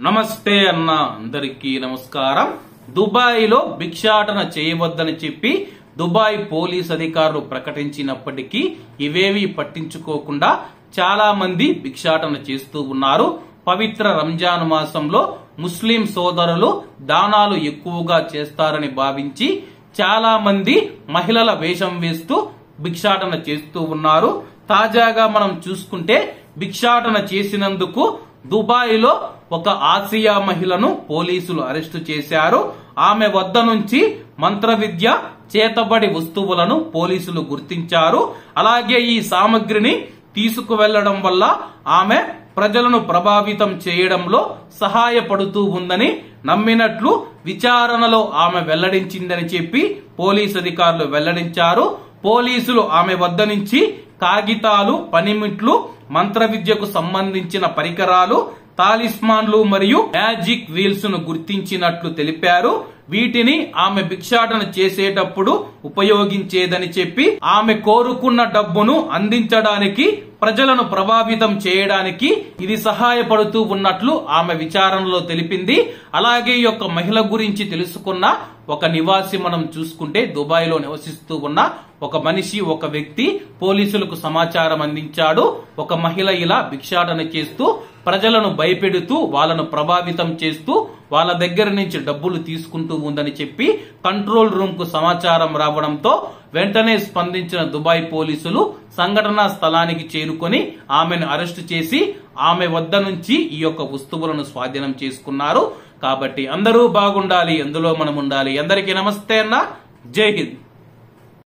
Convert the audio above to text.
నమస్తే అన్న అందరికీ నమస్కారం. దుబాయ్ లో భిక్షాటన చేయవద్దని చెప్పి దుబాయ్ పోలీస్ అధికారులు ప్రకటించినప్పటికీ ఇవేవి పట్టించుకోకుండా చాలా మంది భిక్షాటన చేస్తూ ఉన్నారు. పవిత్ర రంజాన్ మాసంలో ముస్లిం సోదరులు దానాలు ఎక్కువగా చేస్తారని భావించి చాలా మంది మహిళల వేషం వేస్తూ భిక్షాటన చేస్తూ ఉన్నారు. తాజాగా మనం చూసుకుంటే భిక్షాటన చేసినందుకు దుబాయ్ లో ఒక ఆసియా మహిళను పోలీసులు అరెస్టు చేశారు. ఆమె వద్ద నుంచి మంత్ర విద్య, చేతబడి వస్తువులను పోలీసులు గుర్తించారు. అలాగే ఈ సామగ్రిని తీసుకువెళ్లడం వల్ల ఆమె ప్రజలను ప్రభావితం చేయడంలో సహాయపడుతూ ఉందని నమ్మినట్లు విచారణలో ఆమె వెల్లడించిందని చెప్పి పోలీసు అధికారులు వెల్లడించారు. పోలీసులు ఆమె వద్ద నుంచి కాగితాలు, పనిముట్లు, మంత్ర విద్యకు సంబంధించిన పరికరాలు, తాలిస్మాన్లు మరియు మ్యాజిక్ వీల్స్ ను గుర్తించినట్లు తెలిపారు. వీటిని ఆమె భిక్షాటన చేసేటప్పుడు ఉపయోగించేదని చెప్పి ఆమె కోరుకున్న డబ్బును అందించడానికి, ప్రజలను ప్రభావితం చేయడానికి ఇది సహాయపడుతూ ఉన్నట్లు ఆమె విచారణలో తెలిపింది. అలాగే ఈ యొక్క మహిళ గురించి తెలుసుకున్న ఒక నివాసి మనం చూసుకుంటే దుబాయ్ లో నివసిస్తూ ఉన్న ఒక మనిషి, ఒక వ్యక్తి పోలీసులకు సమాచారం అందించాడు. ఒక మహిళ ఇలా భిక్షాటన చేస్తూ ప్రజలను భయపెడుతూ వాళ్ళను ప్రభావితం చేస్తూ వాళ్ళ దగ్గర నుంచి డబ్బులు తీసుకుంటూ ఉందని చెప్పి కంట్రోల్ రూమ్ కు సమాచారం రావడంతో వెంటనే స్పందించిన దుబాయ్ పోలీసులు సంఘటనా స్థలానికి చేరుకొని ఆమెను అరెస్టు చేసి ఆమె వద్ద నుంచి ఈ యొక్క వస్తువులను స్వాధీనం చేసుకున్నారు. కాబట్టి అందరూ బాగుండాలి, అందులో మనం ఉండాలి. అందరికీ నమస్తే అన్న, జై హింద్.